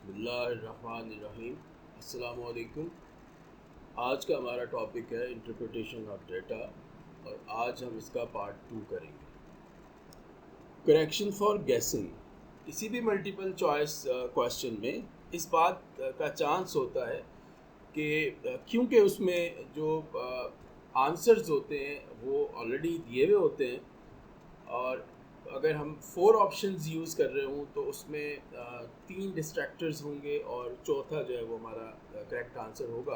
बिस्मिल्लाहिर्रहमानिर्रहीम। अस्सलामु अलैकुम। आज का हमारा टॉपिक है इंटरप्रिटेशन ऑफ डेटा और आज हम इसका पार्ट 2 करेंगे। करेक्शन फॉर गेसिंग। किसी भी मल्टीपल चॉइस क्वेश्चन में इस बात का चांस होता है कि क्योंकि उसमें जो आंसर्स होते हैं वो ऑलरेडी दिए हुए होते हैं और अगर हम 4 ऑप्शंस यूज़ कर रहे हों तो उसमें 3 डिस्ट्रैक्टर्स होंगे और चौथा जो है वो हमारा करेक्ट आंसर होगा।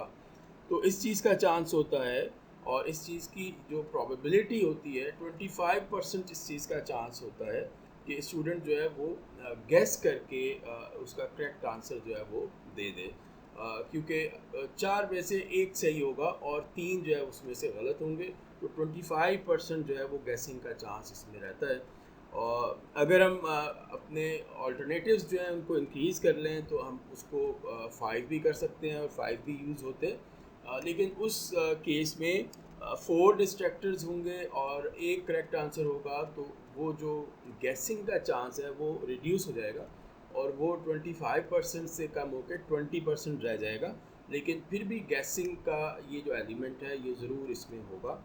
तो इस चीज़ का चांस होता है और इस चीज़ की जो प्रोबेबिलिटी होती है 25% इस चीज़ का चांस होता है कि स्टूडेंट जो है वो गेस करके उसका करेक्ट आंसर जो है वो दे दे, क्योंकि 4 में से 1 सही होगा और 3 जो है उसमें से गलत होंगे। तो 25% जो है वो गेसिंग का चांस इसमें रहता है। और अगर हम अपने ऑल्टरनेटिव्स जो हैं उनको इंक्रीज़ कर लें तो हम उसको 5 भी कर सकते हैं और 5 भी यूज़ होते हैं। लेकिन उस केस में 4 डिस्ट्रैक्टर्स होंगे और एक करेक्ट आंसर होगा, तो वो जो गेसिंग का चांस है वो रिड्यूस हो जाएगा और वो 25% से कम होकर 20% रह जाएगा। लेकिन फिर भी गैसिंग का ये जो एलिमेंट है ये ज़रूर इसमें होगा,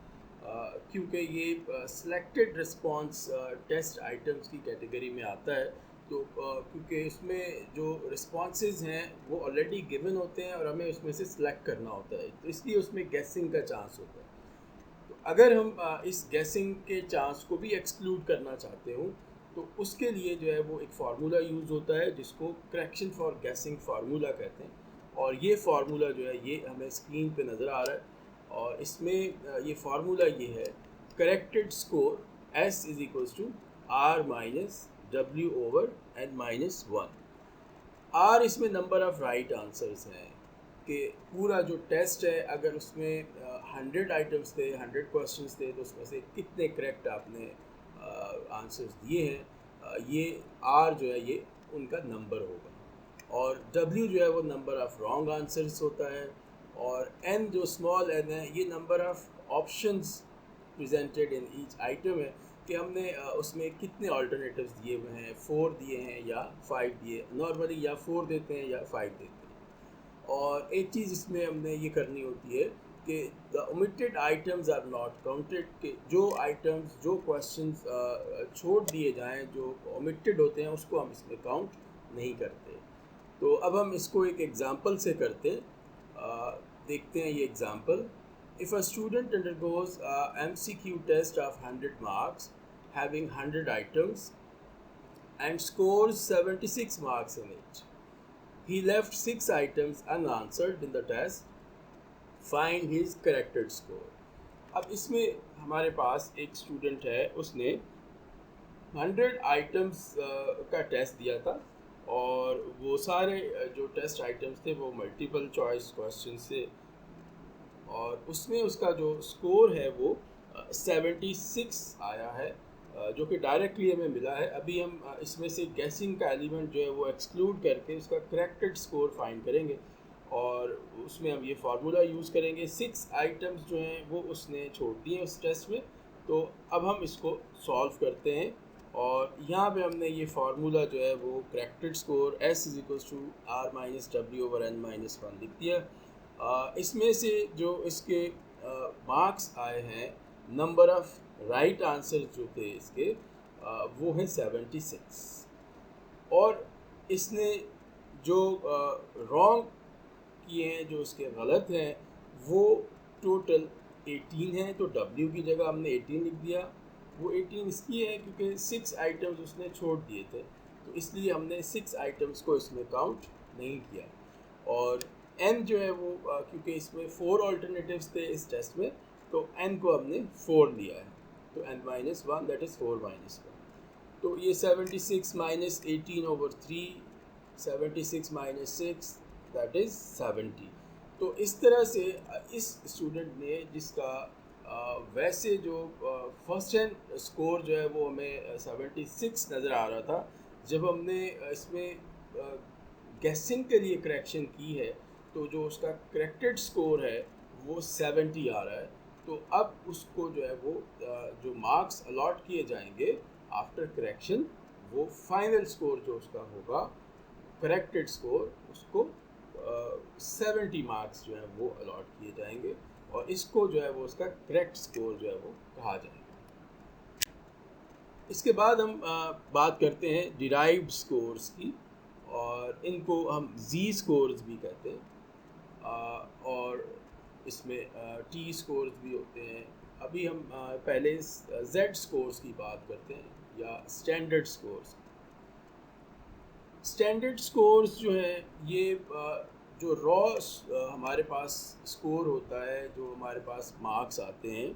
क्योंकि ये सिलेक्टेड रिस्पांस टेस्ट आइटम्स की कैटेगरी में आता है। तो क्योंकि इसमें जो रिस्पॉन्सेज हैं वो ऑलरेडी गिवन होते हैं और हमें उसमें से सिलेक्ट करना होता है, तो इसलिए उसमें गैसिंग का चांस होता है। तो अगर हम इस गैसिंग के चांस को भी एक्सक्लूड करना चाहते हो तो उसके लिए जो है वो एक फार्मूला यूज़ होता है जिसको करेक्शन फॉर गैसिंग फार्मूला कहते हैं। और ये फार्मूला जो है ये हमें स्क्रीन पे नज़र आ रहा है और इसमें ये फार्मूला ये है, corrected score S is equals to R minus W over N minus 1। R इसमें नंबर ऑफ़ राइट आंसर्स हैं कि पूरा जो टेस्ट है अगर उसमें 100 आइटम्स थे, 100 क्वेश्चंस थे, तो उसमें से कितने करेक्ट आपने आंसर्स दिए हैं, ये आर जो है ये उनका नंबर होगा। और डब्ल्यू जो है वो नंबर ऑफ़ रॉन्ग आंसर्स होता है और एन जो स्मॉल एन है ये number of options presented in each item है कि हमने उसमें कितने अल्टरनेटिव्स दिए हुए हैं, 4 दिए हैं या 5 दिए, नॉर्मली या 4 देते हैं या 5 देते हैं। और एक चीज़ इसमें हमने ये करनी होती है कि the omitted items are not counted, कि जो आइटम्स जो क्वेश्चंस छोड़ दिए जाएं, जो ओमिटेड होते हैं उसको हम इसमें काउंट नहीं करते। तो अब हम इसको एक एग्ज़ाम्पल से करते हैं। देखते हैं ये example. If a student undergoes a MCQ test of 100 marks having 100 items and scores 76 marks in it, he left 6 items unanswered in the test, find his corrected score। अब इसमें हमारे पास एक स्टूडेंट है, उसने 100 आइटम्स का टेस्ट दिया था और वो सारे जो टेस्ट आइटम्स थे वो मल्टीपल चॉइस क्वेश्चन थे और उसमें उसका जो स्कोर है वो 76 आया है, जो कि डायरेक्टली हमें मिला है। अभी हम इसमें से गैसिंग का एलिमेंट जो है वो एक्सक्लूड करके उसका करेक्टेड स्कोर फाइंड करेंगे और उसमें हम ये फार्मूला यूज़ करेंगे। 6 आइटम्स जो हैं वो उसने छोड़ दिए उस टेस्ट में। तो अब हम इसको सॉल्व करते हैं और यहाँ पे हमने ये फार्मूला जो है वो corrected score S is equals to R minus W over N minus 1 लिख दिया। इसमें से जो इसके मार्क्स आए हैं, नंबर ऑफ़ राइट आंसर जो थे इसके वो है 76 और इसने जो रॉन्ग किए हैं, जो उसके गलत हैं, वो टोटल 18 हैं। तो W की जगह हमने 18 लिख दिया। वो 18 इसलिए है क्योंकि 6 आइटम्स उसने छोड़ दिए थे, तो इसलिए हमने 6 आइटम्स को इसमें काउंट नहीं किया। और n जो है वो क्योंकि इसमें 4 ऑल्टरनेटिव्स थे इस टेस्ट में, तो n को हमने 4 लिया है। तो n minus 1 that is 4 minus 1। तो ये 76 minus 18 over 3, 76 minus 6 that is 70। तो इस तरह से इस स्टूडेंट ने जिसका वैसे जो फर्स्ट हैंड स्कोर जो है वो हमें 76 नज़र आ रहा था, जब हमने इसमें गैसिंग के लिए करेक्शन की है तो जो उसका करेक्टेड स्कोर है वो 70 आ रहा है। तो अब उसको जो है वो जो मार्क्स अलॉट किए जाएंगे आफ्टर करेक्शन, वो फाइनल स्कोर जो उसका होगा करेक्टेड स्कोर उसको 70 मार्क्स जो है वो अलॉट किए जाएंगे और इसको जो है वो उसका करेक्ट स्कोर जो है वो कहा जाएगा। इसके बाद हम बात करते हैं डिराइव्ड स्कोर्स की, और इनको हम जी स्कोर्स भी कहते हैं, और इसमें टी स्कोर्स भी होते हैं। अभी हम पहले जेड स्कोर्स की बात करते हैं या स्टैंडर्ड स्कोर्स। स्टैंडर्ड स्कोर्स जो है ये जो रॉ हमारे पास स्कोर होता है, जो हमारे पास मार्क्स आते हैं,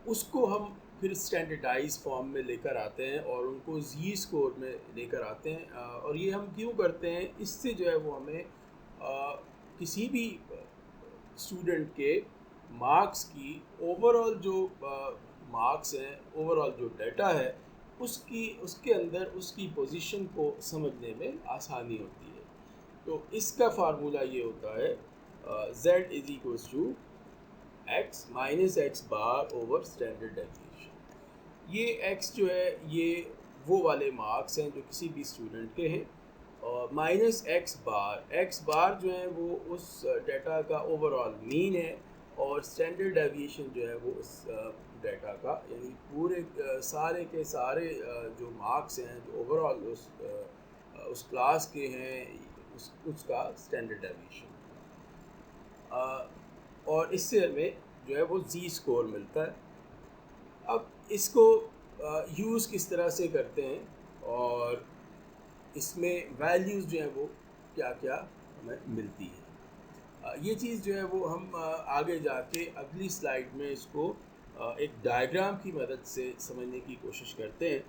उसको हम फिर स्टैंडर्डाइज फॉर्म में लेकर आते हैं और उनको जी स्कोर में लेकर आते हैं। और ये हम क्यों करते हैं, इससे जो है वो हमें किसी भी स्टूडेंट के मार्क्स की ओवरऑल जो मार्क्स हैं, ओवरऑल जो डाटा है, उसके अंदर उसकी पोजीशन को समझने में आसानी होती है। तो इसका फार्मूला ये होता है z is equals to x minus x bar over standard deviation. ये x जो है ये वो वाले मार्क्स हैं जो किसी भी स्टूडेंट के हैं, और माइनस एक्स बार जो है वो उस डाटा का ओवरऑल मीन है, और स्टैंडर्ड डेविएशन जो है वो उस डाटा का, यानी पूरे सारे के सारे जो मार्क्स हैं जो ओवरऑल उस क्लास के हैं, उसका स्टैंडर्ड डेविएशन। और इससे हमें जो है वो जी स्कोर मिलता है। अब इसको यूज़ किस तरह से करते हैं और इसमें वैल्यूज़ जो है वो क्या क्या हमें मिलती है, ये चीज़ जो है वो हम आगे जाके अगली स्लाइड में इसको एक डायग्राम की मदद से समझने की कोशिश करते हैं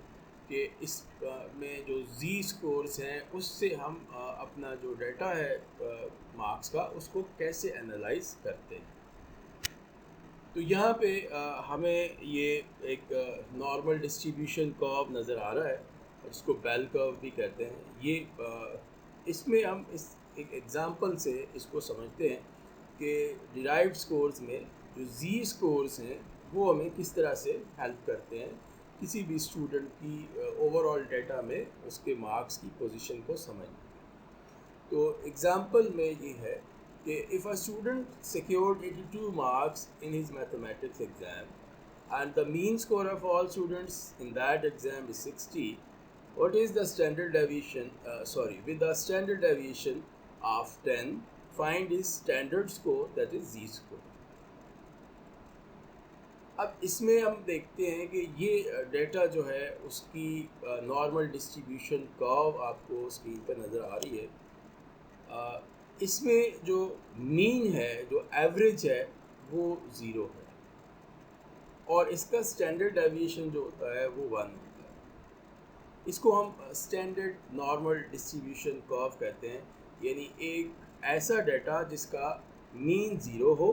कि इस में जो जी स्कोर्स हैं उससे हम अपना जो डाटा है मार्क्स का, उसको कैसे एनालाइज करते हैं। तो यहाँ पे हमें ये एक नॉर्मल डिस्ट्रीब्यूशन कर्व नज़र आ रहा है, जिसको बेल कर्व भी कहते हैं। ये इसमें हम इस एक एग्ज़ाम्पल से इसको समझते हैं कि डिराइव्ड स्कोर्स में जो जी स्कोर्स हैं वो हमें किस तरह से हेल्प करते हैं किसी भी स्टूडेंट की ओवरऑल डाटा में उसके मार्क्स की पोजीशन को समझने। तो एग्ज़ाम्पल में ये है कि if a student secured 82 marks in his mathematics exam and the mean score of all students in that exam is 60, what is the standard deviation, with the standard deviation of 10, find his standard score, that is Z score. अब इसमें हम देखते हैं कि ये data जो है उसकी नॉर्मल डिस्ट्रीब्यूशन कर्व आपको स्क्रीन पर नज़र आ रही है। इसमें जो मीन है, जो एवरेज है, वो 0 है और इसका स्टैंडर्ड डेविएशन जो होता है वो 1 होता है। इसको हम स्टैंडर्ड नॉर्मल डिस्ट्रीब्यूशन कर्व कहते हैं, यानी एक ऐसा डाटा जिसका मीन 0 हो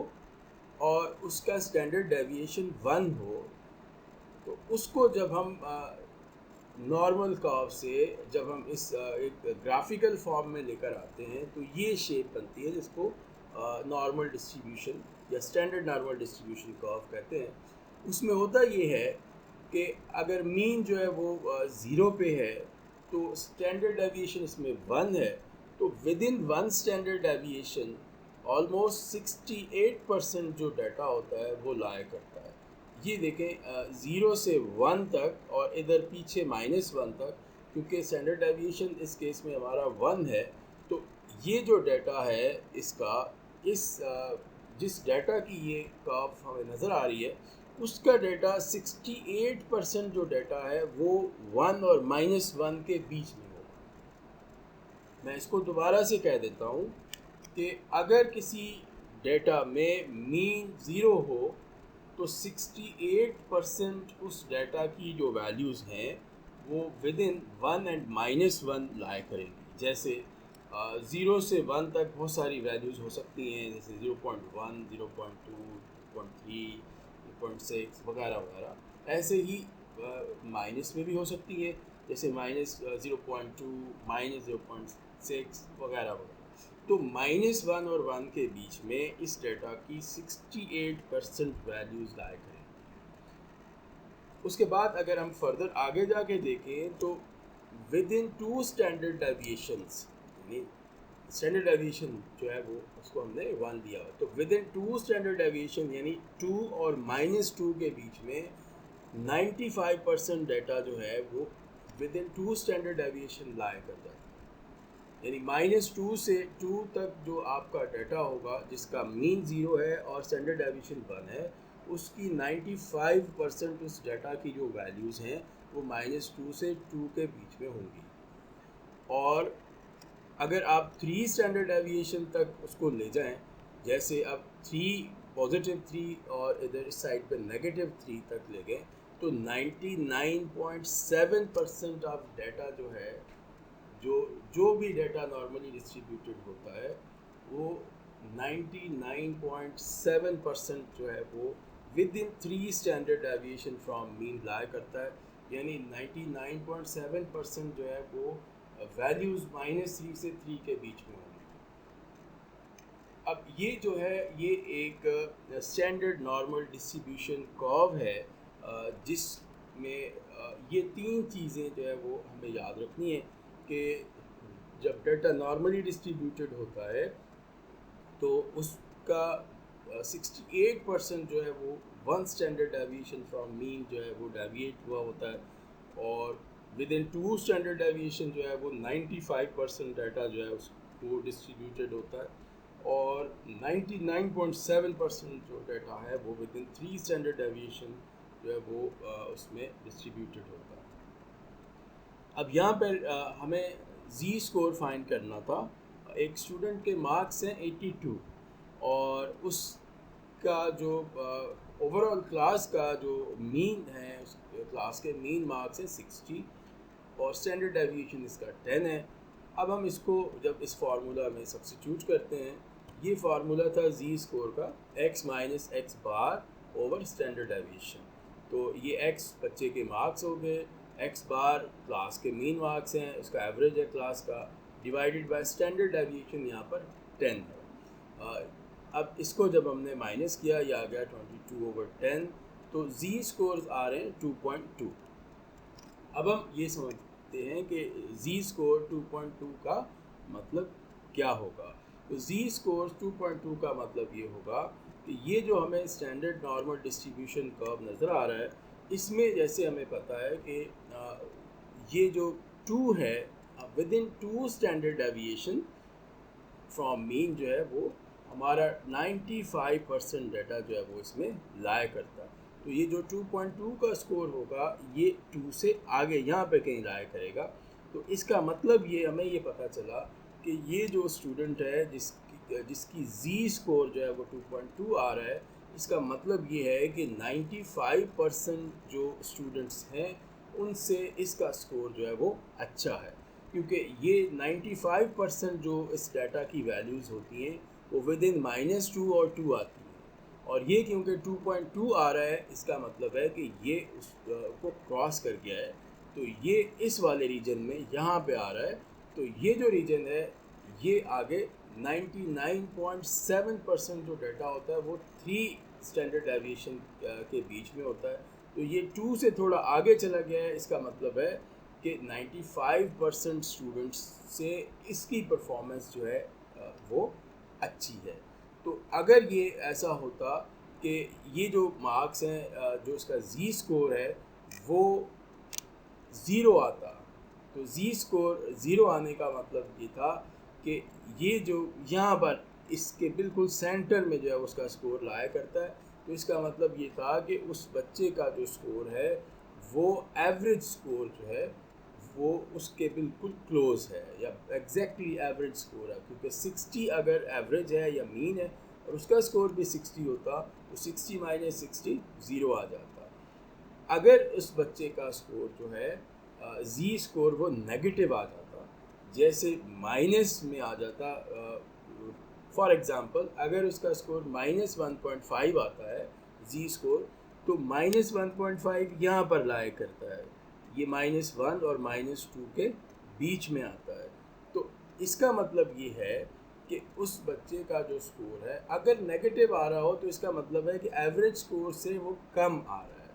और उसका स्टैंडर्ड डेविएशन 1 हो, तो उसको जब हम नॉर्मल कर्व से जब हम इस एक ग्राफिकल फॉर्म में लेकर आते हैं तो ये शेप बनती है, जिसको नॉर्मल डिस्ट्रीब्यूशन या स्टैंडर्ड नॉर्मल डिस्ट्रीब्यूशन कर्व कहते हैं। उसमें होता ये है कि अगर मीन जो है वो 0 पे है तो स्टैंडर्ड डेविएशन इसमें 1 है, तो with in 1 standard deviation almost 68% जो डाटा होता है वो लाया करता है। ये देखें 0 से 1 तक और इधर पीछे -1 तक, क्योंकि स्टैंडर्ड डेविएशन इस केस में हमारा 1 है, तो ये जो डाटा है इसका जिस डाटा की ये कर्व हमें नज़र आ रही है उसका डाटा 68% जो डाटा है वो 1 और -1 के बीच में होगा। मैं इसको दोबारा से कह देता हूँ कि अगर किसी डाटा में मीन 0 हो तो 68% उस डाटा की जो वैल्यूज़ हैं वो विद इन 1 एंड -1 लाया करेंगी। जैसे 0 से 1 तक बहुत सारी वैल्यूज़ हो सकती हैं, जैसे 0.1, 0.2, 0.3, 0.6 वगैरह वगैरह। ऐसे ही माइनस में भी हो सकती है, जैसे -0.2, -0.6 वगैरह वगैरह। तो -1 और 1 के बीच में इस डाटा की 68% वैल्यूज़ लाया करें। उसके बाद अगर हम फर्दर आगे जाके देखें तो विद इन 2 स्टैंडर्ड डेविएशंस, यानी स्टैंडर्ड डेविएशन जो है वो उसको हमने 1 दिया है, तो विद इन 2 स्टैंडर्ड डेविएशन यानी 2 और -2 के बीच में 95% डाटा जो है वो विद इन 2 स्टैंडर्ड डेविएशन लाया करता है। यानी -2 से 2 तक जो आपका डाटा होगा जिसका मीन 0 है और स्टैंडर्ड डेविएशन 1 है, उसकी 95% उस डाटा की जो वैल्यूज़ हैं वो -2 से 2 के बीच में होंगी। और अगर आप 3 स्टैंडर्ड डेविएशन तक उसको ले जाएं, जैसे अब 3 +3 और इधर इस साइड पे -3 तक ले गए, तो 99.7% ऑफ डाटा जो है, जो भी डाटा नॉर्मली डिस्ट्रीब्यूटेड होता है, वो 99.7% जो है वो within 3 standard deviation from mean lie करता है। यानी 99.7% जो है वो वैल्यूज़ -3 से 3 के बीच में होंगी। अब ये जो है ये एक स्टैंडर्ड नॉर्मल डिस्ट्रीब्यूशन कर्व है, जिसमें ये 3 चीज़ें जो है वो हमें याद रखनी है कि जब डाटा नॉर्मली डिस्ट्रीब्यूटेड होता है तो उसका 68% जो है वो 1 स्टैंडर्ड डेविएशन फ्रॉम मीन जो है वो डेविएट हुआ होता है, और विद इन 2 स्टैंडर्ड डेविएशन जो है वो 95% डाटा जो है उसको डिस्ट्रीब्यूटेड होता है, और 99.7% जो डाटा है वो विद इन 3 स्टैंडर्ड डेविएशन जो है वो उसमें डिस्ट्रीब्यूटेड होता है। अब यहाँ पर हमें जी स्कोर फाइंड करना था। एक स्टूडेंट के मार्क्स हैं 82 और उसका जो ओवरऑल क्लास का जो मीन है, उस क्लास के मीन मार्क्स हैं 60 और स्टैंडर्ड डेविएशन इसका 10 है। अब हम इसको जब इस फार्मूला में सब्स्टिट्यूट करते हैं, ये फार्मूला था जी स्कोर का x - x बार ओवर स्टैंडर्ड डेविएशन। तो ये x बच्चे के मार्क्स हो गए, x बार क्लास के मीन मार्क्स हैं, उसका एवरेज है क्लास का, डिवाइडेड बाय स्टैंडर्ड डेविएशन यहाँ पर 10 है। अब इसको जब हमने माइनस किया, ये आ गया 22/10, तो जी स्कोर्स आ रहे हैं 2.2। अब हम ये समझते हैं कि जी स्कोर 2.2 का मतलब क्या होगा। तो जी स्कोर 2.2 का मतलब ये होगा कि ये जो हमें स्टैंडर्ड नॉर्मल डिस्ट्रीब्यूशन कर्व नज़र आ रहा है, इसमें जैसे हमें पता है कि ये जो 2 है with in 2 standard deviation from mean जो है वो हमारा 95% डाटा जो है वो इसमें लाया करता है। तो ये जो 2.2 का स्कोर होगा ये 2 से आगे यहाँ पे कहीं लाया करेगा। तो इसका मतलब ये हमें ये पता चला कि ये जो स्टूडेंट है जिसकी जी स्कोर जो है वो 2.2 आ रहा है, इसका मतलब ये है कि 95% जो स्टूडेंट्स हैं उनसे इसका स्कोर जो है वो अच्छा है, क्योंकि ये 95% जो इस डाटा की वैल्यूज़ होती हैं वो विद इन -2 और 2 आती हैं, और ये क्योंकि 2.2 आ रहा है इसका मतलब है कि ये उसको क्रॉस कर गया है। तो ये इस वाले रीजन में यहाँ पे आ रहा है। तो ये जो रीजन है ये आगे 99.7% जो डाटा होता है वो 3 स्टैंडर्ड डेविएशन के बीच में होता है। तो ये 2 से थोड़ा आगे चला गया है, इसका मतलब है कि 95% स्टूडेंट्स से इसकी परफॉर्मेंस जो है वो अच्छी है। तो अगर ये ऐसा होता कि ये जो मार्क्स हैं जो इसका जी स्कोर है वो 0 आता, तो जी स्कोर 0 आने का मतलब ये था कि ये जो यहाँ पर इसके बिल्कुल सेंटर में जो है उसका स्कोर लाया करता है। तो इसका मतलब ये था कि उस बच्चे का जो स्कोर है वो एवरेज स्कोर जो है वो उसके बिल्कुल क्लोज है या एग्जैक्टली एवरेज स्कोर है, क्योंकि 60 अगर एवरेज है या मीन है और उसका स्कोर भी 60 होता तो 60 - 60 0 आ जाता। अगर उस बच्चे का स्कोर जो है जी स्कोर वो नेगेटिव आ जाता, जैसे माइनस में आ जाता, फॉर एग्ज़ाम्पल अगर उसका स्कोर -1.5 आता है जी स्कोर, तो -1.5 यहाँ पर लाया करता है, ये -1 और -2 के बीच में आता है। तो इसका मतलब ये है कि उस बच्चे का जो स्कोर है अगर नेगेटिव आ रहा हो तो इसका मतलब है कि एवरेज स्कोर से वो कम आ रहा है।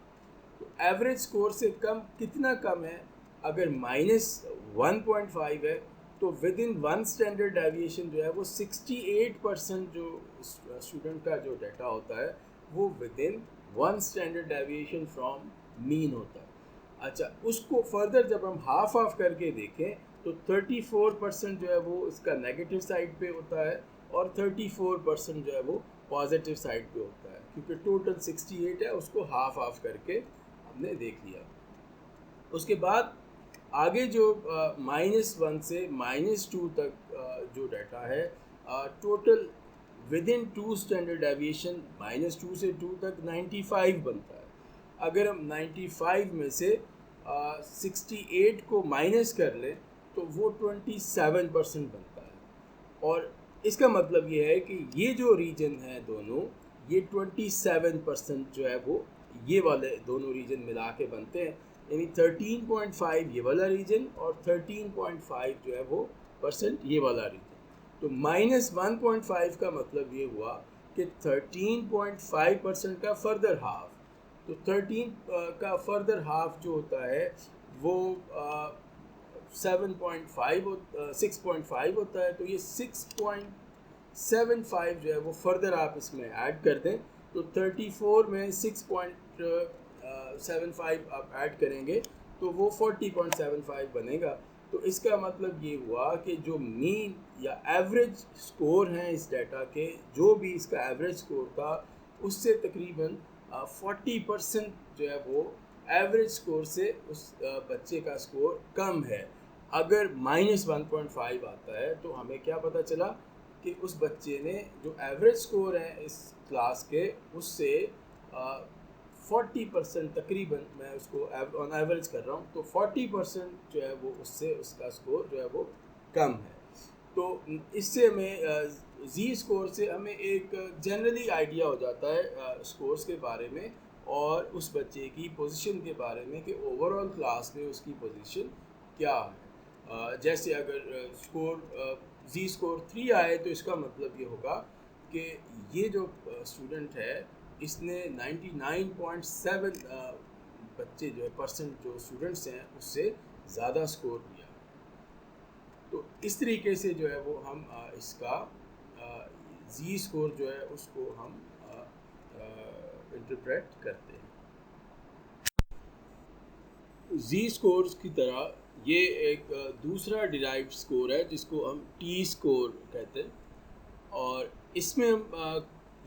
तो एवरेज स्कोर से कम कितना कम है, अगर -1.5 है तो विद इन 1 स्टैंडर्ड डेविएशन जो है वो 68% जो स्टूडेंट का जो डाटा होता है वो with in 1 standard deviation from mean होता है। अच्छा, उसको फर्दर जब हम हाफ ऑफ करके देखें तो 34% जो है वो इसका नेगेटिव साइड पे होता है और 34% जो है वो पॉजिटिव साइड पे होता है, क्योंकि टोटल 68 है, उसको हाफ ऑफ करके हमने देख लिया। उसके बाद आगे जो -1 से -2 तक जो डाटा है total with in 2 standard deviation -2 से 2 तक 95 बनता है। अगर हम 95 में से 68 को माइनस कर लें तो वो 27% बनता है। और इसका मतलब ये है कि ये जो रीजन है दोनों, ये 27% जो है वो ये वाले दोनों रीजन मिला के बनते हैं, यानी 13.5 ये वाला रीजन और 13.5 जो है वो परसेंट ये वाला रीजन। तो -1.5 का मतलब ये हुआ कि 13.5% का फर्दर हाफ, तो 13 का फर्दर हाफ जो होता है वो 6.5 होता है। तो ये 6.75 जो है वो फर्दर आप इसमें ऐड कर दें तो 34 में 6.75 आप ऐड करेंगे तो वो 40.75 बनेगा। तो इसका मतलब ये हुआ कि जो मीन या एवरेज स्कोर हैं इस डाटा के, जो भी इसका एवरेज स्कोर था उससे तकरीबन 40% जो है वो एवरेज स्कोर से उस बच्चे का स्कोर कम है। अगर -1.5 आता है तो हमें क्या पता चला कि उस बच्चे ने जो एवरेज स्कोर है इस क्लास के उससे 40% तकरीबन, मैं उसको ऑन एवरेज कर रहा हूँ, तो 40% जो है वो उससे उसका स्कोर जो है वो कम है। तो इससे हमें जी स्कोर से हमें एक जनरली आइडिया हो जाता है स्कोर्स के बारे में और उस बच्चे की पोजीशन के बारे में कि ओवरऑल क्लास में उसकी पोजीशन क्या है। जैसे अगर स्कोर जी स्कोर 3 आए तो इसका मतलब ये होगा कि ये जो स्टूडेंट है इसने 99.7 बच्चे जो है परसेंट जो स्टूडेंट्स हैं उससे ज़्यादा स्कोर किया। तो इस तरीके से जो है वो हम इसका जी स्कोर जो है उसको हम इंटरप्रेट करते हैं। जी स्कोर्स की तरह ये एक दूसरा डिराइव्ड स्कोर है जिसको हम टी स्कोर कहते हैं, और इसमें हम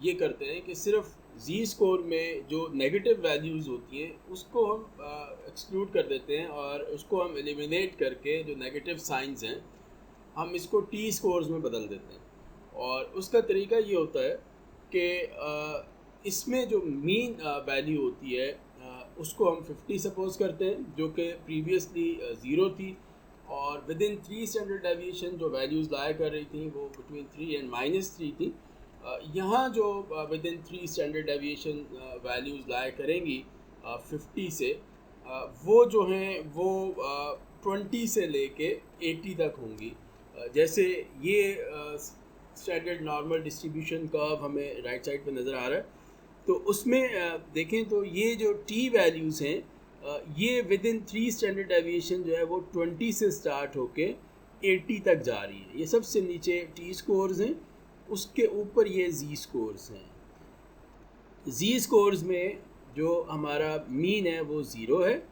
ये करते हैं कि सिर्फ जी स्कोर में जो नेगेटिव वैल्यूज़ होती हैं उसको हम एक्सक्लूड कर देते हैं और उसको हम एलिमिनेट करके जो नेगेटिव साइंस हैं हम इसको टी स्कोर्स में बदल देते हैं। और उसका तरीका ये होता है कि इसमें जो मीन वैल्यू होती है उसको हम 50 सपोज करते हैं जो कि प्रीवियसली 0 थी, और विद इन 3 स्टैंडर्ड डेविएशन जो वैल्यूज़ लाया कर रही थी वो बिटवीन 3 एंड -3 थी। यहाँ जो with in 3 standard deviation values लाया करेंगी 50 से, वो जो हैं वो 20 से लेके 80 तक होंगी। जैसे ये स्टैंडर्ड नॉर्मल डिस्ट्रीब्यूशन कर्व हमें राइट साइड पे नज़र आ रहा है, तो उसमें देखें तो ये जो टी वैल्यूज़ हैं ये विद इन 3 स्टैंडर्ड डेविएशन जो है वो 20 से स्टार्ट होके 80 तक जा रही है। ये सबसे नीचे टी स्कोर्स हैं, उसके ऊपर ये जी स्कोर्स हैं। जी स्कोर्स में जो हमारा मीन है वो 0 है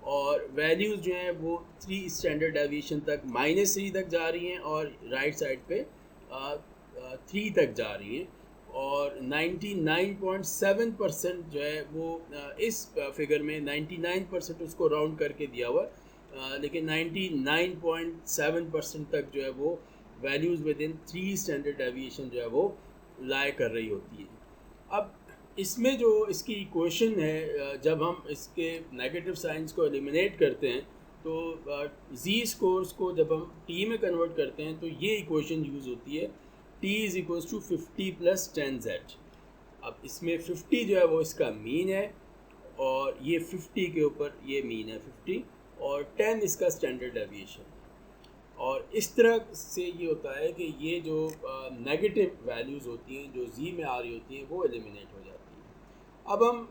और वैल्यूज़ जो हैं वो 3 स्टैंडर्ड डेविएशन तक -3 तक जा रही हैं और राइट साइड पे 3 तक जा रही हैं, और 99.7% जो है वो इस फिगर में 99% उसको राउंड करके दिया हुआ, लेकिन 99.7% तक जो है वो values with in 3 standard deviation जो है वो लाया कर रही होती है। अब इसमें जो इसकी इक्वेशन है, जब हम इसके नेगेटिव साइंस को एलिमिनेट करते हैं तो जी स्कोर्स को जब हम टी में कन्वर्ट करते हैं तो ये इक्वेशन यूज़ होती है, t is equals to 50 + 10z। अब इसमें 50 जो है वो इसका मीन है और ये 50 के ऊपर ये मीन है 50 और 10 इसका स्टैंडर्ड डेविएशन है। और इस तरह से ये होता है कि ये जो नेगेटिव वैल्यूज़ होती हैं जो जी में आ रही होती हैं वो एलिमिनेट हो जाती हैं। अब हम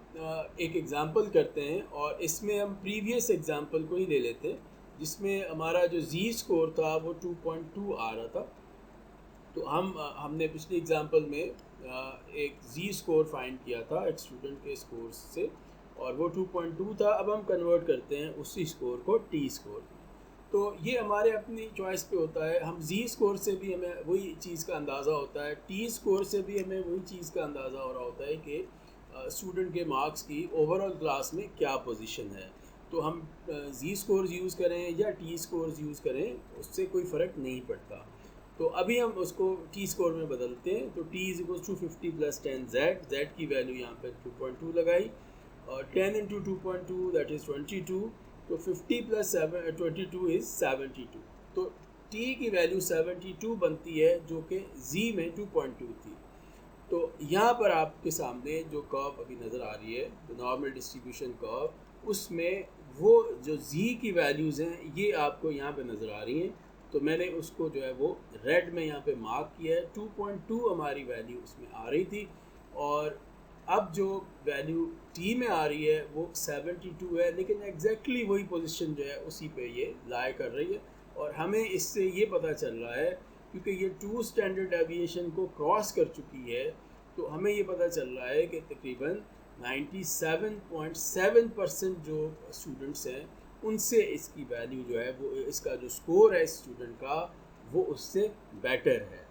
एक एग्ज़ाम्पल करते हैं और इसमें हम प्रीवियस एग्ज़ाम्पल को ही ले लेते हैं जिसमें हमारा जो जी स्कोर था वो 2.2 आ रहा था। तो हमने पिछले एग्जांपल में एक जी स्कोर फाइंड किया था एक स्टूडेंट के स्कोर से, और वो 2.2 था। अब हम कन्वर्ट करते हैं उसी स्कोर को टी स्कोर में। तो ये हमारे अपनी चॉइस पे होता है। हम जी स्कोर से भी हमें वही चीज़ का अंदाज़ा होता है, टी स्कोर से भी हमें वही चीज़ का अंदाज़ा हो रहा होता है कि स्टूडेंट के मार्क्स की ओवरऑल क्लास में क्या पोजीशन है। तो हम जी स्कोर्स यूज़ करें या टी स्कोर्स यूज़ करें, उससे कोई फ़र्क नहीं पड़ता। तो अभी हम उसको टी स्कोर में बदलते हैं। तो T is equal to 50 plus 10 z की वैल्यू यहाँ पे 2.2 लगाई, और 10 इंटू 2.2 दैट इज़ 22। तो 50 प्लस 22 इज़ 72। तो टी की वैल्यू 72 बनती है, जो कि जी में 2.2 थी। तो यहाँ पर आपके सामने जो कर्व अभी नज़र आ रही है, जो नॉर्मल डिस्ट्रीब्यूशन कर्व, उसमें वो जो जी की वैल्यूज़ हैं ये आपको यहाँ पे नज़र आ रही हैं। तो मैंने उसको जो है वो रेड में यहाँ पे मार्क किया है। 2.2 हमारी वैल्यू उसमें आ रही थी, और अब जो वैल्यू टी में आ रही है वो 72 है, लेकिन एग्जैक्टली वही पोजीशन जो है उसी पे ये लाई कर रही है। और हमें इससे ये पता चल रहा है, क्योंकि ये 2 स्टैंडर्ड डेविएशन को क्रॉस कर चुकी है, तो हमें ये पता चल रहा है कि तकरीबन 97.7% जो स्टूडेंट्स हैं उनसे इसकी वैल्यू जो है वो, इसका जो स्कोर है स्टूडेंट का, वो उससे बेटर है।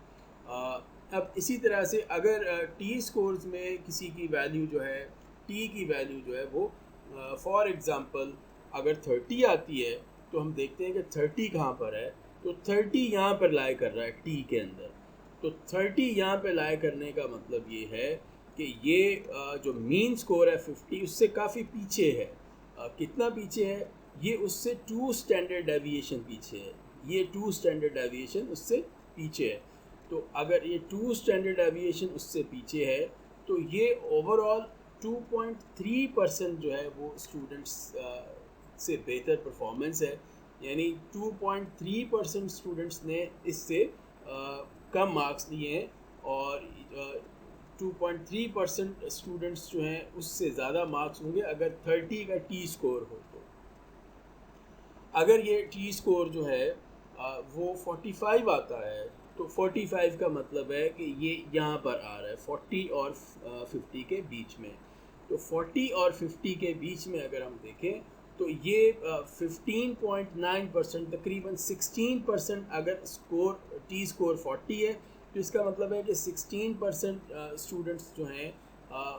अब इसी तरह से अगर टी स्कोर्स में किसी की वैल्यू जो है, टी की वैल्यू जो है वो फॉर एग्ज़ाम्पल अगर 30 आती है, तो हम देखते हैं कि 30 कहाँ पर है। तो 30 यहाँ पर लाई कर रहा है टी के अंदर। तो 30 यहाँ पे लाई करने का मतलब ये है कि ये जो मीन स्कोर है 50, उससे काफ़ी पीछे है। कितना पीछे है? ये उससे 2 स्टैंडर्ड डेविएशन पीछे है। ये 2 स्टैंडर्ड डेविएशन उससे पीछे है। तो अगर ये 2 स्टैंडर्ड डेविएशन उससे पीछे है, तो ये ओवरऑल 2.3% जो है वो स्टूडेंट्स से बेहतर परफॉर्मेंस है। यानी 2.3% स्टूडेंट्स ने इससे कम मार्क्स लिए हैं, और 2.3% स्टूडेंट्स जो हैं उससे ज़्यादा मार्क्स होंगे अगर 30 का टी स्कोर हो। तो अगर ये टी स्कोर जो है वो 45 आता है, तो 45 का मतलब है कि ये यहाँ पर आ रहा है 40 और 50 के बीच में। तो 40 और 50 के बीच में अगर हम देखें, तो ये 15.9%, तकरीबन 16%, अगर स्कोर टी स्कोर 40 है, तो इसका मतलब है कि 16% स्टूडेंट्स जो हैं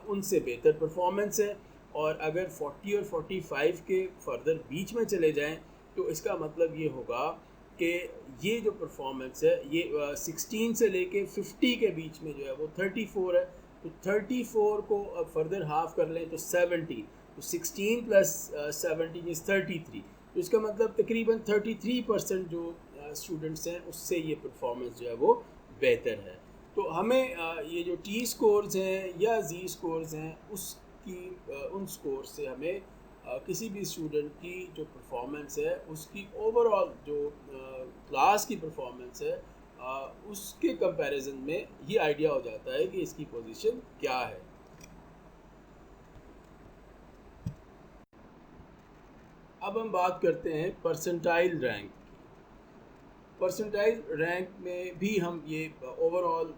उनसे बेहतर परफॉर्मेंस है। और अगर 40 और 45 के फर्दर बीच में चले जाएं, तो इसका मतलब ये होगा कि ये जो परफॉर्मेंस है ये 16 से लेके 50 के बीच में जो है वो 34 है। तो 34 को अब फर्दर हाफ कर लें तो 70, तो 16 प्लस 17 इज़ 33। तो इसका मतलब तकरीबन 33% जो स्टूडेंट्स हैं उससे ये परफॉर्मेंस जो है वो बेहतर है। तो हमें ये जो टी स्कोर्स हैं या जी स्कोर्स हैं, उसकी उन स्कोर से हमें किसी भी स्टूडेंट की जो परफॉर्मेंस है, उसकी ओवरऑल जो क्लास की परफॉर्मेंस है, उसके कंपैरिजन में ये आइडिया हो जाता है कि इसकी पोजीशन क्या है। अब हम बात करते हैं परसेंटाइल रैंक की। परसेंटाइल रैंक में भी हम ये ओवरऑल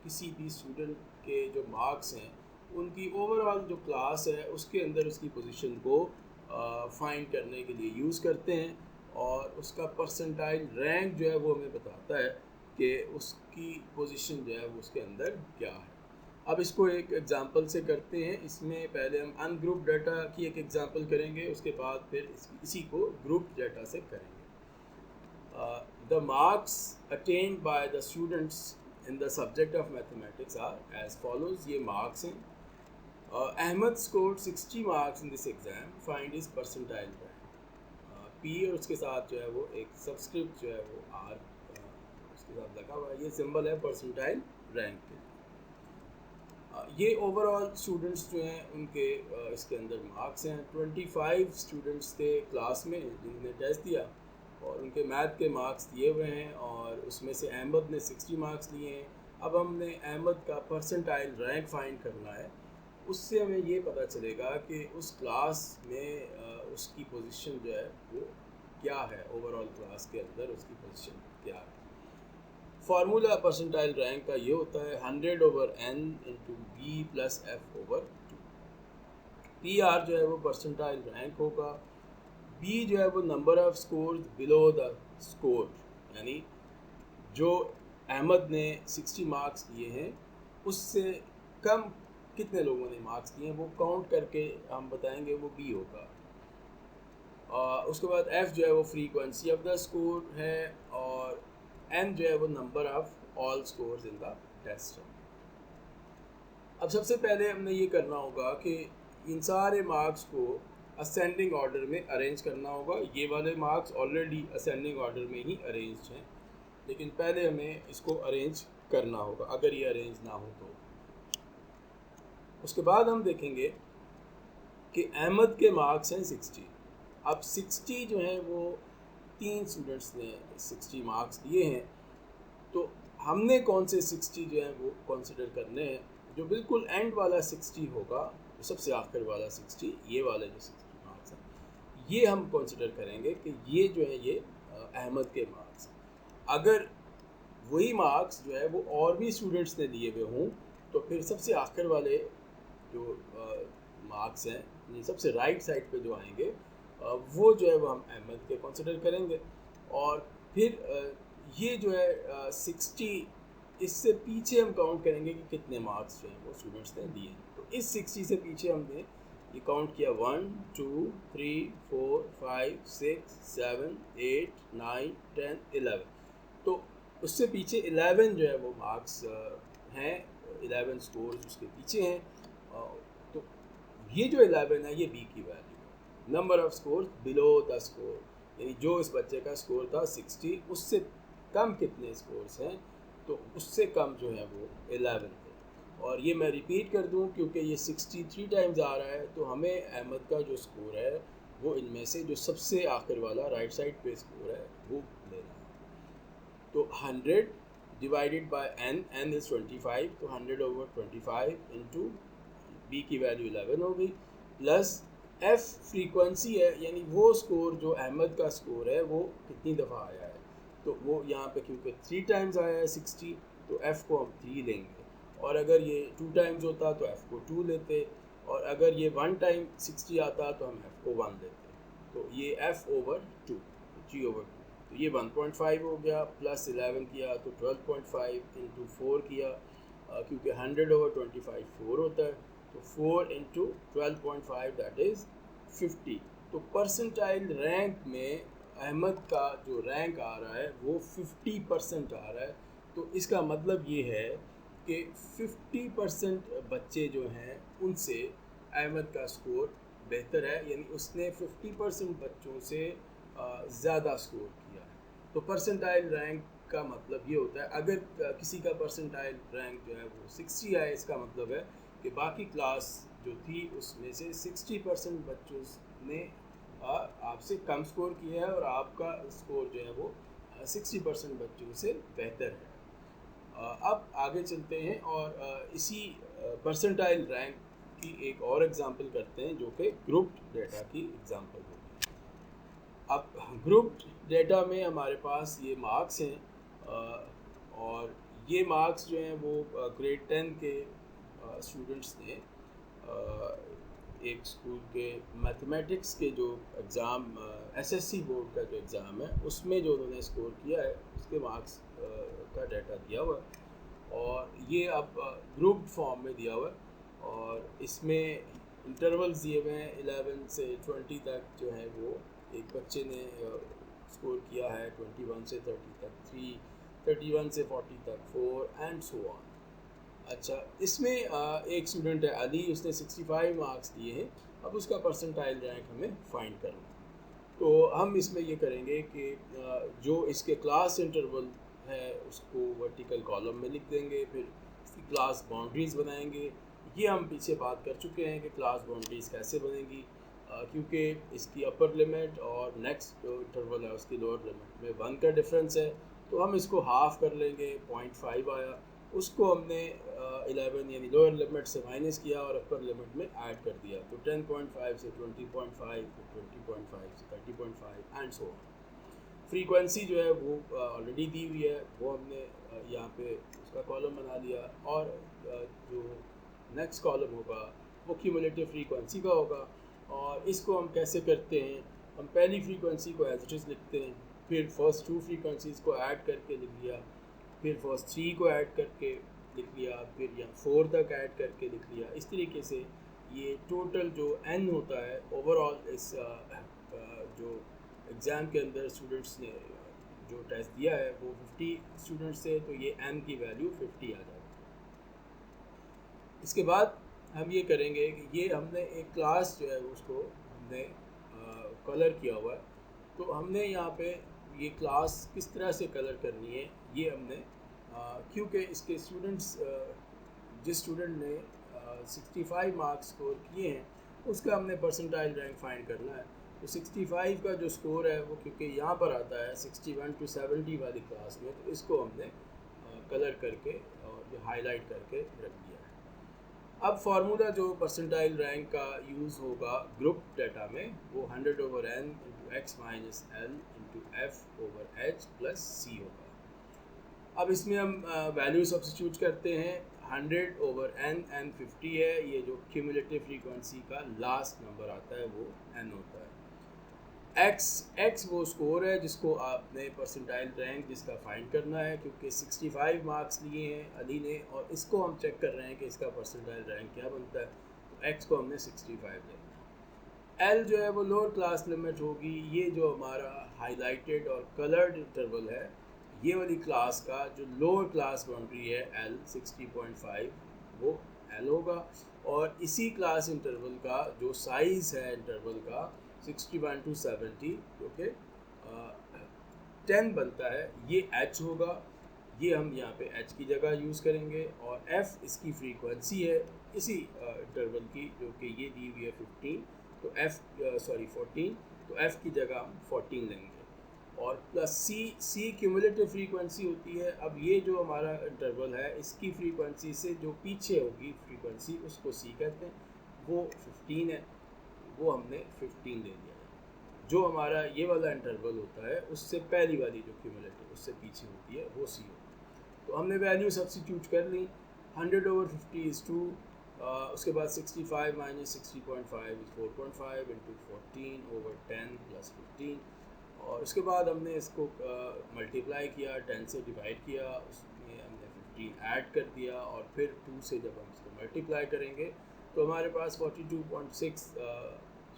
किसी भी स्टूडेंट के जो मार्क्स हैं, उनकी ओवरऑल जो क्लास है उसके अंदर उसकी पोजीशन को फाइंड करने के लिए यूज़ करते हैं, और उसका परसेंटाइल रैंक जो है वो हमें बताता है कि उसकी पोजीशन जो है वो उसके अंदर क्या है। अब इसको एक एग्जांपल से करते हैं। इसमें पहले हम अनग्रुप डाटा की एक एग्जांपल करेंगे, उसके बाद फिर इसी को ग्रुप डाटा से करेंगे। The marks attained by the students in the subject of mathematics are as follows. ये marks हैं। Ahmed scored 60 marks in this exam. Find his percentile rank. P और उसके साथ जो है वो एक सबस्क्रिप्ट जो है वो R उसके साथ लगा हुआ है। ये सिंबल है परसेंटाइल रैंक के। ये ओवरऑल स्टूडेंट्स जो हैं उनके इसके अंदर मार्क्स हैं। 25 स्टूडेंट्स थे क्लास में जिन्होंने टेस्ट दिया, और उनके मैथ के मार्क्स दिए हुए हैं, और उसमें से अहमद ने 60 मार्क्स लिए हैं। अब हमने अहमद का परसेंटाइल रैंक फाइंड करना है। उससे हमें ये पता चलेगा कि उस क्लास में उसकी पोजीशन जो है वो क्या है ओवरऑल क्लास के अंदर, उसकी पोजीशन क्या है। फार्मूला परसेंटाइल रैंक का ये होता है 100/n into B plus F over 2। P R जो है वो परसेंटाइल रैंक होगा, बी जो है वो number off score below the score, यानी जो अहमद ने 60 मार्क्स दिए हैं उससे कम कितने लोगों ने मार्क्स दिए हैं वो काउंट करके हम बताएंगे, वो बी होगा। उसके बाद एफ़ जो है वो फ्रीक्वेंसी ऑफ द स्कोर है, और एन जो है वो number of all scores in the test है। अब सबसे पहले हमने ये करना होगा कि इन सारे मार्क्स को असेंडिंग ऑर्डर में अरेंज करना होगा। ये वाले मार्क्स ऑलरेडी असेंडिंग ऑर्डर में ही अरेंज हैं, लेकिन पहले हमें इसको अरेंज करना होगा अगर ये अरेंज ना हो तो। उसके बाद हम देखेंगे कि अहमद के मार्क्स हैं 60। अब 60 जो है वो 3 स्टूडेंट्स ने 60 मार्क्स दिए हैं, तो हमने कौन से 60 जो है वो कंसिडर करने हैं। जो बिल्कुल एंड वाला 60 होगा, जो सबसे आखिर वाला 60, ये वाले जो 60 मार्क्स हैं, ये हम कंसिडर करेंगे कि ये जो है ये अहमद के मार्क्स। अगर वही मार्क्स जो है वो और भी स्टूडेंट्स ने दिए हुए हों, तो फिर सबसे आखिर वाले जो मार्क्स हैं, ये सबसे राइट साइड पे जो आएंगे, वो जो है वो हम अहमद के कंसिडर करेंगे। और फिर ये जो है 60, इससे पीछे हम काउंट करेंगे कि कितने मार्क्स जो हैं वो स्टूडेंट्स ने दिए हैं। तो इस 60 से पीछे हमने ये काउंट किया 1 2 3 4 5 6 7 8 9 10 11। तो उससे पीछे 11 जो है वो मार्क्स हैं, 11 स्कोर्स उसके पीछे हैं। तो ये जो 11 है ये बी की वैल्यू है, number off score below the score, यानी जो इस बच्चे का स्कोर था 60, उससे कम कितने स्कोर्स हैं, तो उससे कम जो है वो 11 थे। और ये मैं रिपीट कर दूं क्योंकि ये 63 टाइम्स आ रहा है, तो हमें अहमद का जो स्कोर है वो इनमें से जो सबसे आखिर वाला राइट साइड पे स्कोर है वो लेना है। तो 100 डिवाइडेड बाय n इज़ 25, तो 100/25 इंटू बी की वैल्यू 11 हो गई, प्लस एफ फ्रीक्वेंसी है, यानी वो स्कोर जो अहमद का स्कोर है वो कितनी दफ़ा आया है। तो वो यहाँ पे क्योंकि 3 टाइम्स आया है 60, तो एफ़ को हम 3 लेंगे, और अगर ये 2 टाइम्स होता तो एफ़ को 2 लेते, और अगर ये 1 टाइम 60 आता तो हम एफ़ को 1 लेते। तो ये एफ़ ओवर 2, g/2, तो ये 1.5 हो गया, प्लस 11 किया तो 12.5 इंटू 4 किया, क्योंकि 100/25 4 होता है, तो 4 इंटू 12.5 दैट इज़ 50। तो परसेंटाइल रैंक में अहमद का जो रैंक आ रहा है वो 50% आ रहा है। तो इसका मतलब ये है कि 50% बच्चे जो हैं उनसे अहमद का स्कोर बेहतर है, यानी उसने 50% बच्चों से ज़्यादा स्कोर किया है। तो परसेंटाइल रैंक का मतलब ये होता है, अगर किसी का परसेंटाइल रैंक जो है वो 60 है, इसका मतलब है कि बाकी क्लास जो थी उसमें से 60% बच्चों ने आपसे कम स्कोर किया है, और आपका स्कोर जो है वो 60% बच्चों से बेहतर है। अब आगे चलते हैं और इसी परसेंटाइल रैंक की एक और एग्जांपल करते हैं, जो कि ग्रुप्ड डेटा की एग्जांपल होगी। अब ग्रुप्ड डेटा में हमारे पास ये मार्क्स हैं, और ये मार्क्स जो हैं वो ग्रेड 10 के स्टूडेंट्स ने एक स्कूल के मैथमेटिक्स के जो एग्ज़ाम एसएससी बोर्ड का जो एग्ज़ाम है उसमें जो उन्होंने स्कोर किया है उसके मार्क्स का डाटा दिया हुआ है, और ये अब ग्रुप फॉर्म में दिया हुआ है, और इसमें इंटरवल्स दिए हुए हैं 11 से 20 तक जो है वो एक बच्चे ने स्कोर किया है, 21 से 30 तक 3, 31 से 40 तक 4 एंड सो ऑन। अच्छा, इसमें एक स्टूडेंट है अली, उसने 65 मार्क्स दिए हैं। अब उसका परसेंटाइल रैंक हमें फाइंड करना है, तो हम इसमें ये करेंगे कि जो इसके क्लास इंटरवल है उसको वर्टिकल कॉलम में लिख देंगे, फिर इसकी क्लास बाउंड्रीज़ बनाएंगे। ये हम पीछे बात कर चुके हैं कि क्लास बाउंड्रीज़ कैसे बनेंगी, क्योंकि इसकी अपर लिमिट और नेक्स्ट जो इंटरवल है उसकी लोअर लिमिट में 1 का डिफरेंस है, तो हम इसको हाफ़ कर लेंगे, 0.5 आया, उसको हमने 11 यानी लोअर लिमिट से माइनस किया और अपर लिमिट में ऐड कर दिया, तो 10.5 से 20.5, फिर 20.5 से 30.5 एंड सो ऑन। फ्रीक्वेंसी जो है वो ऑलरेडी दी हुई है, वो हमने यहाँ पे उसका कॉलम बना लिया, और जो नेक्स्ट कॉलम होगा वो क्यूमुलेटिव फ्रीक्वेंसी का होगा। और इसको हम कैसे करते हैं, हम पहली फ्रीक्वेंसी को एज इट इज़ लिखते हैं, फिर फर्स्ट 2 फ्रीक्वेंसीज़ को ऐड करके लिख लिया, फिर फर्स्ट 3 को ऐड करके लिख लिया, फिर यहाँ 4 तक ऐड करके लिख लिया। इस तरीके से ये टोटल जो n होता है ओवरऑल इस जो एग्ज़ाम के अंदर स्टूडेंट्स ने जो टेस्ट दिया है वो 50 स्टूडेंट्स से, तो ये n की वैल्यू 50 आ जाती है। इसके बाद हम ये करेंगे कि ये हमने एक क्लास जो है उसको हमने कलर किया हुआ है, तो हमने यहाँ पे ये क्लास किस तरह से कलर करनी है ये हमने क्योंकि इसके स्टूडेंट्स जिस स्टूडेंट ने 65 मार्क्स स्कोर किए हैं उसका हमने परसेंटाइल रैंक फाइंड करना है। तो 65 का जो स्कोर है वो क्योंकि यहाँ पर आता है 61 to 70 वाली क्लास में, तो इसको हमने कलर करके और हाईलाइट करके रख दिया है। अब फार्मूला जो परसेंटाइल रैंक का यूज़ होगा ग्रुप डाटा में वो 100/n × x - l × f/h + c होगा। अब इसमें हम वैल्यू सब्स्टिट्यूट करते हैं। 100/n, n 50 है, ये जो क्यूमुलेटिव फ्रीक्वेंसी का लास्ट नंबर आता है वो n होता है। x वो स्कोर है जिसको आपने परसेंटाइल रैंक जिसका फाइंड करना है, क्योंकि 65 मार्क्स लिए हैं अली ने और इसको हम चेक कर रहे हैं कि इसका परसेंटाइल रैंक क्या बनता है, तो x को हमने 65 लेना है। l जो है वो लोअर क्लास लिमिट होगी, ये जो हमारा हाईलाइटेड और कलर्ड इंटरवल है ये वाली क्लास का जो लोअर क्लास बाउंड्री है l 60.5 वो l होगा, और इसी क्लास इंटरवल का जो साइज़ है इंटरवल का 61 to 70 जो कि 10 बनता है, ये h होगा। ये हम यहाँ पे h की जगह यूज़ करेंगे, और f इसकी फ्रीक्वेंसी है इसी इंटरवल की जो कि ये दी हुई है 15, तो 14, तो f की जगह हम 14 लेंगे, और प्लस c क्यूमुलेटिव फ्रीक्वेंसी होती है। अब ये जो हमारा इंटरवल है इसकी फ्रीक्वेंसी से जो पीछे होगी फ्रीक्वेंसी उसको c कहते हैं, वो 15 है, वो हमने 15 ले लिया है। जो हमारा ये वाला इंटरवल होता है उससे पहली वाली जो क्यूमुलेटिव उससे पीछे होती है वो c होती है। तो हमने वैल्यू सब्स्टिट्यूट कर ली। 100/50 is 2, उसके बाद 65 - 60.5 is 4.5 × 14/10 + 15, और उसके बाद हमने इसको मल्टीप्लाई किया, 10 से डिवाइड किया, उसमें हमने 15 ऐड कर दिया, और फिर 2 से जब हम इसको मल्टीप्लाई करेंगे तो हमारे पास 42.6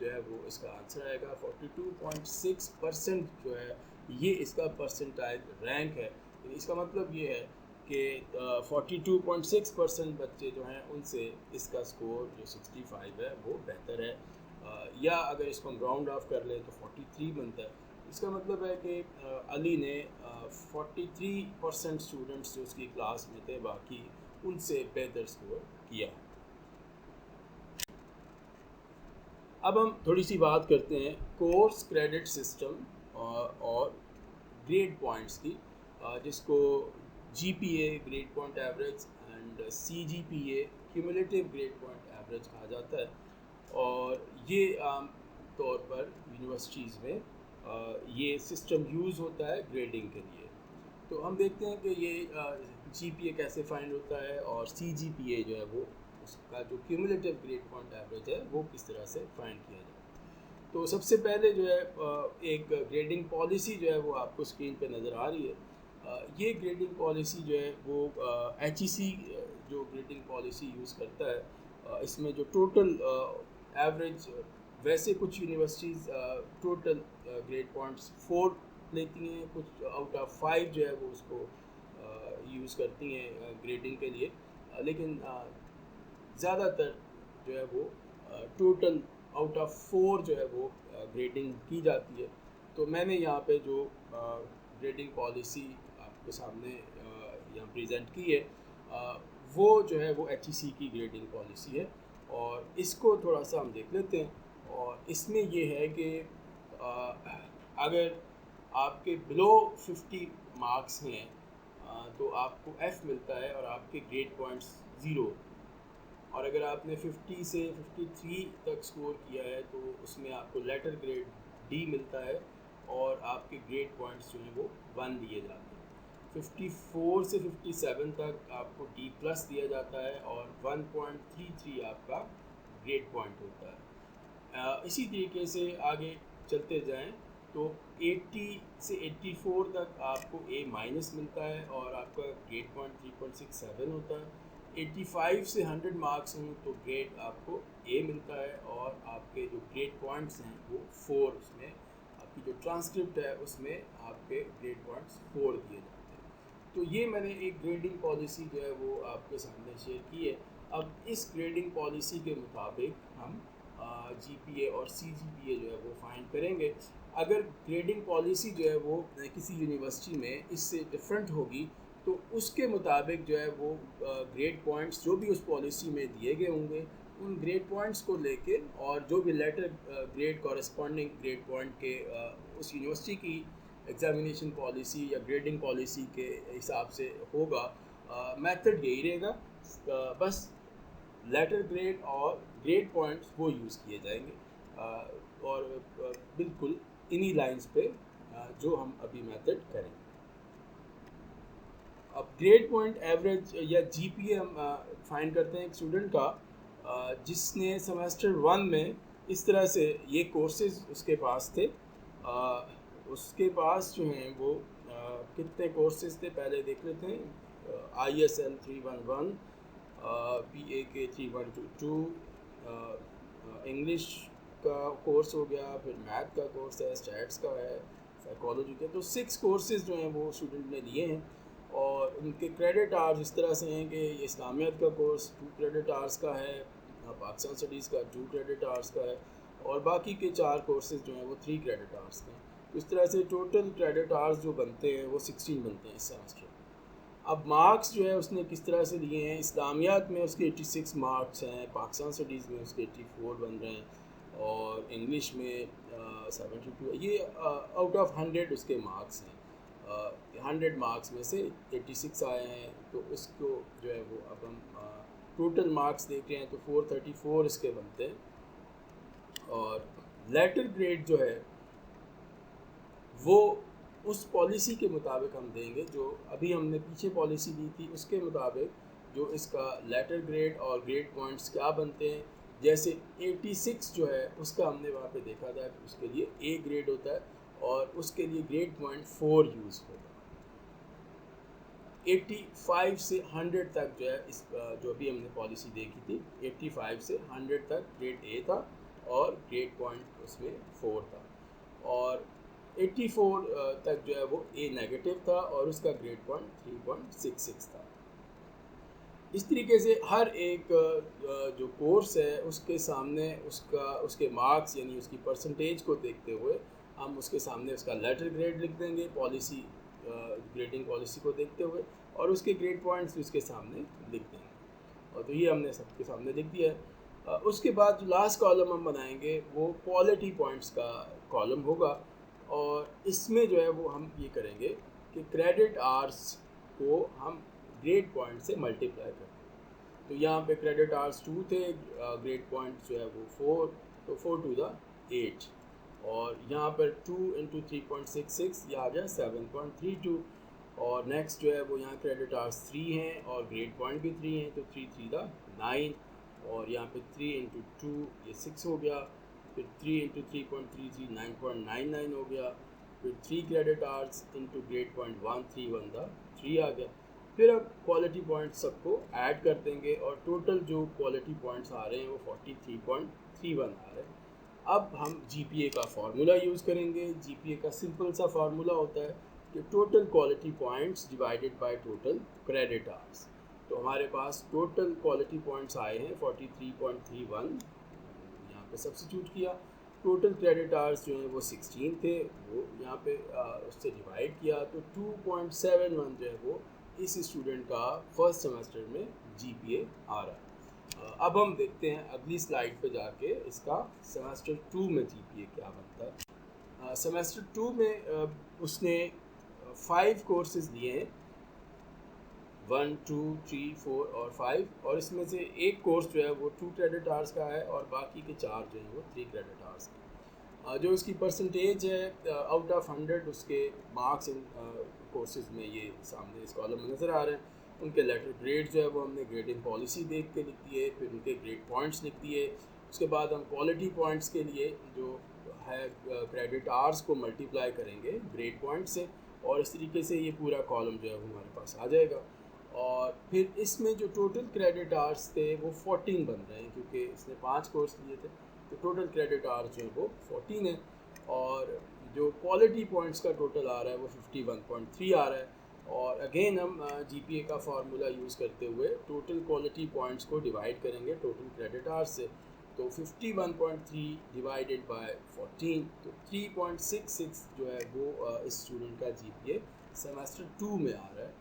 जो है वो इसका आंसर आएगा। 42.6% जो है ये इसका परसेंटाइल रैंक है। इसका मतलब ये है कि 42.6% बच्चे जो हैं उनसे इसका स्कोर जो 65 है वो बेहतर है, या अगर इसको हम राउंड ऑफ कर लें तो 43 बनता है। इसका मतलब है कि अली ने 43% स्टूडेंट्स जो उसकी क्लास में थे बाकी उनसे बेहतर स्कोर किया। अब हम थोड़ी सी बात करते हैं कोर्स क्रेडिट सिस्टम और ग्रेड पॉइंट्स की, जिसको GPA grade point average and CGPA cumulative grade point average कहा जाता है। और ये आम तौर पर यूनिवर्सिटीज़ में ये सिस्टम यूज़ होता है ग्रेडिंग के लिए। तो हम देखते हैं कि ये GPA कैसे फाइंड होता है और CGPA जो है वो उसका जो क्यूमुलेटिव ग्रेड पॉइंट एवरेज है वो किस तरह से फाइंड किया जाए। तो सबसे पहले जो है एक ग्रेडिंग पॉलिसी जो है वो आपको स्क्रीन पे नज़र आ रही है। ये ग्रेडिंग पॉलिसी जो है वो HEC जो ग्रेडिंग पॉलिसी यूज़ करता है, इसमें जो टोटल एवरेज, वैसे कुछ यूनिवर्सिटीज़ टोटल ग्रेड पॉइंट्स 4 लेती हैं, कुछ आउट ऑफ 5 जो है वो उसको यूज़ करती हैं ग्रेडिंग के लिए, लेकिन ज़्यादातर जो है वो टोटल आउट ऑफ 4 जो है वो ग्रेडिंग की जाती है। तो मैंने यहाँ पे जो ग्रेडिंग पॉलिसी आपके सामने यहाँ प्रेजेंट की है, वो जो है वो HEC की ग्रेडिंग पॉलिसी है, और इसको थोड़ा सा हम देख लेते हैं। और इसमें ये है कि अगर आपके बिलो 50 मार्क्स हैं तो आपको F मिलता है और आपके ग्रेड पॉइंट्स 0, और अगर आपने 50 से 53 तक स्कोर किया है तो उसमें आपको लेटर ग्रेड D मिलता है, और आपके ग्रेड पॉइंट्स जो हैं वो 1 दिए जाते हैं। 54 से 57 तक आपको D प्लस दिया जाता है और 1.33 आपका ग्रेड पॉइंट होता है। इसी तरीके से आगे चलते जाएं तो 80 से 84 तक आपको A माइनस मिलता है और आपका ग्रेड पॉइंट 3.67 होता है। 85 से 100 मार्क्स हों तो ग्रेड आपको A मिलता है और आपके जो ग्रेड पॉइंट्स हैं वो 4, उसमें आपकी जो ट्रांसक्रिप्ट है उसमें आपके ग्रेड पॉइंट्स 4 दिए जाते हैं। तो ये मैंने एक ग्रेडिंग पॉलिसी जो है वो आपके सामने शेयर की है। अब इस ग्रेडिंग पॉलिसी के मुताबिक हम GPA और CGPA जो है वो फाइंड करेंगे। अगर ग्रेडिंग पॉलिसी जो है वो किसी यूनिवर्सिटी में इससे डिफरेंट होगी तो उसके मुताबिक जो है वो ग्रेड पॉइंट्स जो भी उस पॉलिसी में दिए गए होंगे उन ग्रेड पॉइंट्स को लेके और जो भी letter grade corresponding grade point के उस यूनिवर्सिटी की एग्जामिनेशन पॉलिसी या ग्रेडिंग पॉलिसी के हिसाब से होगा। मेथड यही रहेगा, बस लेटर ग्रेड और ग्रेड पॉइंट्स वो यूज़ किए जाएंगे और बिल्कुल इन्हीं लाइंस पे जो हम अभी मेथड करेंगे। अब ग्रेड पॉइंट एवरेज या GPA हम फाइंड करते हैं एक स्टूडेंट का जिसने सेमेस्टर 1 में इस तरह से ये कोर्सेज उसके पास थे। उसके पास जो हैं वो कितने कोर्सेज थे पहले देख लेते हैं। ISL 311, PAK 3122, इंग्लिश का कोर्स हो गया, फिर मैथ का कोर्स है, स्टैट्स का है, साइकोलॉजी का। तो 6 कोर्सेज जो हैं वो स्टूडेंट ने लिए हैं और उनके क्रेडिट आवर्स इस तरह से हैं कि ये इस्लामियत का कोर्स 2 क्रेडिट आवर्स का है, पाकिस्तान स्टडीज़ का 2 क्रेडिट आवर्स का है और बाकी के 4 कोर्सेज जो हैं वो 3 क्रेडिट आवर्स के हैं। तो इस तरह से टोटल क्रेडिट आवर्स जो बनते हैं वो 16 बनते हैं इस सेमेस्टर। अब मार्क्स जो है उसने किस तरह से लिए हैं, इस्लामियात में उसके 86 मार्क्स हैं, पाकिस्तान स्टडीज़ में उसके 84 बन रहे हैं और इंग्लिश में 72। ये आउट ऑफ 100 उसके मार्क्स हैं। 100 मार्क्स में से 86 आए हैं, तो इसको जो है वो अब हम टोटल मार्क्स देख रहे हैं तो 434 इसके बनते हैं। और लेटर ग्रेड जो है वो उस पॉलिसी के मुताबिक हम देंगे जो अभी हमने पीछे पॉलिसी दी थी, उसके मुताबिक जो इसका लेटर ग्रेड और ग्रेड पॉइंट्स क्या बनते हैं। जैसे 86 जो है उसका हमने वहाँ पे देखा था कि उसके लिए A ग्रेड होता है और उसके लिए ग्रेड पॉइंट 4 यूज़ होगा। 85 से 100 तक जो है इस जो अभी हमने पॉलिसी देखी थी, 85 से 100 तक ग्रेड A था और ग्रेड पॉइंट उसमें 4 था और 84 तक जो है वो A नेगेटिव था और उसका ग्रेड पॉइंट 3.66 था। इस तरीके से हर एक जो कोर्स है उसके सामने उसके मार्क्स यानी उसकी परसेंटेज को देखते हुए हम उसके सामने उसका लेटर ग्रेड लिख देंगे पॉलिसी ग्रेडिंग पॉलिसी को देखते हुए और उसके ग्रेड पॉइंट्स भी उसके सामने लिख देंगे। और तो ये हमने सबके सामने लिख दिया है। उसके बाद जो लास्ट कॉलम हम बनाएंगे वो क्वालिटी पॉइंट्स का कॉलम होगा और इसमें जो है वो हम ये करेंगे कि क्रेडिट आवर्स को हम ग्रेड पॉइंट से मल्टीप्लाई करते हैं। तो यहाँ पे क्रेडिट आवर्स 2 थे, ग्रेड पॉइंट जो है वो 4, तो 4 to the 8 और यहाँ पर 2 into 3.66 यह आ गया 7.32 और नेक्स्ट जो है वो यहाँ क्रेडिट आवर्स 3 हैं और ग्रेड पॉइंट भी 3 हैं, तो 3 3 the 9 और यहाँ पे 3 into 2 ये 6 हो गया, फिर 3 into 3.33 9.99 हो गया, फिर 3 credit hours into grade point 131 the 3 आ गया। फिर अब क्वालिटी पॉइंट्स सबको ऐड कर देंगे और टोटल जो क्वालिटी पॉइंट्स आ रहे हैं वो 43.31 आ रहे हैं। अब हम GPA का फार्मूला यूज़ करेंगे। GPA का सिंपल सा फार्मूला होता है कि total quality points divided by total credit hours. तो हमारे पास टोटल क्वालिटी पॉइंट्स आए हैं 43.31, यहाँ पे सब्स्टिट्यूट किया। टोटल क्रेडिट आवर्स जो हैं वो 16 थे, वो यहाँ पे उससे डिवाइड किया तो 2.71 जो है वो इस स्टूडेंट का फर्स्ट सेमेस्टर में GPA आ रहा है। अब हम देखते हैं अगली स्लाइड पे जाके इसका सेमेस्टर 2 में GPA क्या बनता है। सेमेस्टर 2 में उसने 5 कोर्सेज लिए हैं, 1 2 3 4 और 5 और इसमें से एक कोर्स जो है वो 2 क्रेडिट आवर्स का है और बाकी के 4 जो हैं वो 3 क्रेडिट आवर्स के। जो उसकी परसेंटेज है आउट ऑफ 100, उसके मार्क्स इन कोर्सेज में ये सामने इस कॉलम में नज़र आ रहे हैं। उनके लेटर ग्रेड जो है वो हमने ग्रेडिंग पॉलिसी देख के लिख दिए, फिर उनके ग्रेड पॉइंट्स लिख दिए। उसके बाद हम क्वालिटी पॉइंट्स के लिए जो है क्रेडिट आवर्स को मल्टीप्लाई करेंगे ग्रेड पॉइंट से, और इस तरीके से ये पूरा कॉलम जो है वो हमारे पास आ जाएगा। और फिर इसमें जो टोटल क्रेडिट आवर्स थे वो 14 बन रहे हैं, क्योंकि इसने 5 कोर्स लिए थे, तो टोटल क्रेडिट आवर्स जो है वो 14 है। और जो क्वालिटी पॉइंट्स का टोटल आ रहा है वो 51.3 आ रहा है। और अगेन हम जीपीए का फार्मूला यूज़ करते हुए टोटल क्वालिटी पॉइंट्स को डिवाइड करेंगे टोटल क्रेडिट आवर्स से। तो 51.3 डिवाइडेड बाय 14, तो 3.66 जो है वो इस स्टूडेंट का जीपीए सेमेस्टर 2 में आ रहा है।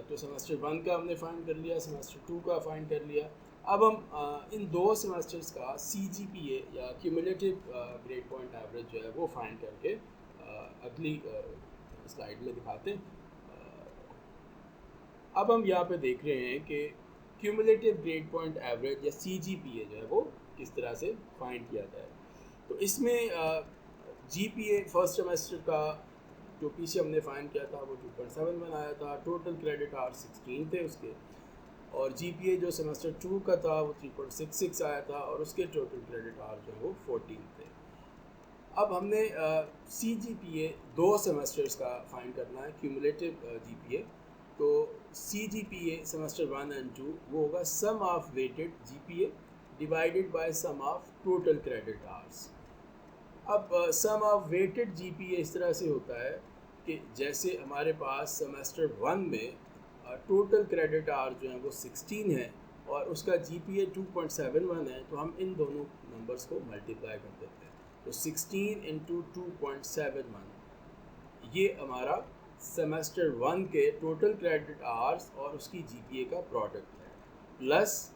तो सेमेस्टर 1 का हमने फाइंड कर लिया, सेमेस्टर 2 का फाइंड कर लिया। अब हम इन 2 सेमेस्टर्स का CGPA या क्यूमुलेटिव ग्रेड पॉइंट एवरेज जो है वो फाइंड करके अगली स्लाइड में दिखाते हैं। अब हम यहाँ पे देख रहे हैं कि क्यूमुलेटिव ग्रेड पॉइंट एवरेज या CGPA जो है वो किस तरह से फाइंड किया जाए। तो इसमें GPA फर्स्ट सेमेस्टर का जो पीछे हमने फाइंड किया था वो 2.7 बनाया था, टोटल क्रेडिट आवर 16 थे उसके, और GPA जो सेमेस्टर 2 का था वो 3.66 आया था, और उसके टोटल क्रेडिट आवर जो है वो 14 थे। अब हमने CGPA 2 सेमेस्टर्स का फाइंड करना है, क्यूमुलेटिव GPA। तो CGPA सेमेस्टर 1 एंड 2 वो होगा sum of weighted GPA divided by sum of total credit hours. अब सम ऑफ वेटेड GPA इस तरह से होता है कि जैसे हमारे पास सेमेस्टर 1 में टोटल क्रेडिट आवर जो है वो 16 है और उसका GPA 2.71 है, तो हम इन दोनों नंबर्स को मल्टीप्लाई कर देते हैं। तो 16 इंटू 2.71 ये हमारा सेमेस्टर 1 के टोटल क्रेडिट आवर्स और उसकी GPA का प्रोडक्ट है, प्लस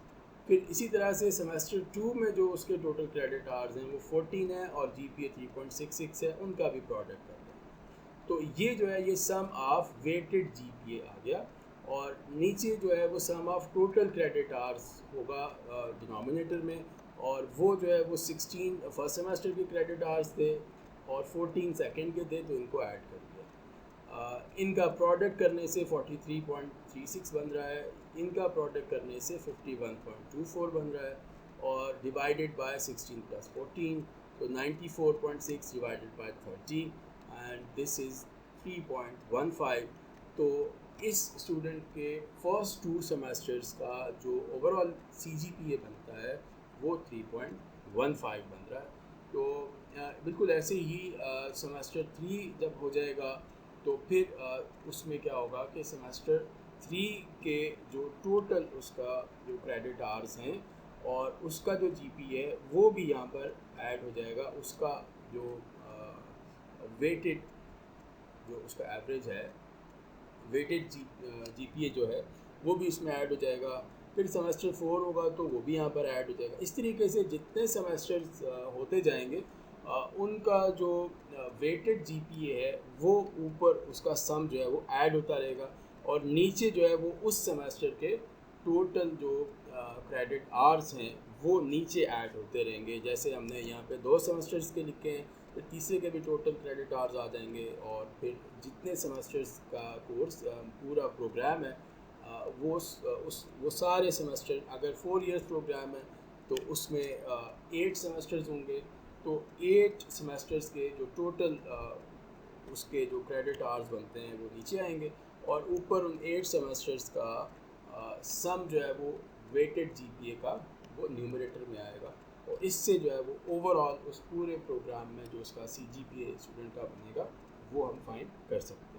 फिर इसी तरह से सेमेस्टर 2 में जो उसके टोटल क्रेडिट आवर्स हैं वो 14 है और GPA 3.66 है, उनका भी प्रोडक्ट कर दें। तो ये जो है ये सम ऑफ वेटेड GPA आ गया, और नीचे जो है वो सम ऑफ टोटल क्रेडिट आवर्स होगा डिनोमिनेटर में, और वो जो है वो 16 फर्स्ट सेमेस्टर के क्रेडिट आवर्स थे और 14 सेकंड के थे, तो इनको ऐड कर दिया। इनका प्रोडक्ट करने से 43.36 बन रहा है, इनका प्रोडक्ट करने से 51.24 बन रहा है, और डिवाइडेड बाय 16 + 14, तो 94.6 divided by 30 and this is 3.15। तो इस स्टूडेंट के फर्स्ट 2 सेमेस्टर्स का जो ओवरऑल CGPA बनता है वो 3.15 बन रहा है। तो बिल्कुल ऐसे ही सेमेस्टर 3 जब हो जाएगा तो फिर उसमें क्या होगा कि सेमेस्टर 3 के जो टोटल उसका जो क्रेडिट आवर्स हैं और उसका जो GPA है वो भी यहाँ पर ऐड हो जाएगा, उसका जो वेटेड जो उसका एवरेज है, वेटेड GPA जो है वो भी इसमें ऐड हो जाएगा। फिर सेमेस्टर 4 होगा तो वो भी यहाँ पर ऐड हो जाएगा। इस तरीके से जितने सेमेस्टर्स होते जाएंगे उनका जो वेटेड GPA है वो ऊपर उसका सम जो है वो ऐड होता रहेगा, और नीचे जो है वो उस सेमेस्टर के टोटल जो क्रेडिट आवर्स हैं वो नीचे ऐड होते रहेंगे। जैसे हमने यहाँ पे 2 सेमेस्टर्स के लिखे हैं, तो तीसरे के भी टोटल क्रेडिट आवर्स आ जाएंगे, और फिर जितने सेमेस्टर्स का कोर्स पूरा प्रोग्राम है वो सारे सेमेस्टर, अगर 4 इयर्स प्रोग्राम है तो उसमें 8 सेमेस्टर्स होंगे, तो 8 सेमेस्टर्स के जो टोटल उसके जो क्रेडिट आवर्स बनते हैं वो नीचे आएंगे, और ऊपर उन 8 सेमेस्टर्स का सम जो है वो वेटेड GPA का वो न्यूमरेटर में आएगा, और इससे जो है वो ओवरऑल उस पूरे प्रोग्राम में जो उसका CGPA स्टूडेंट का बनेगा वो हम फाइंड कर सकते हैं।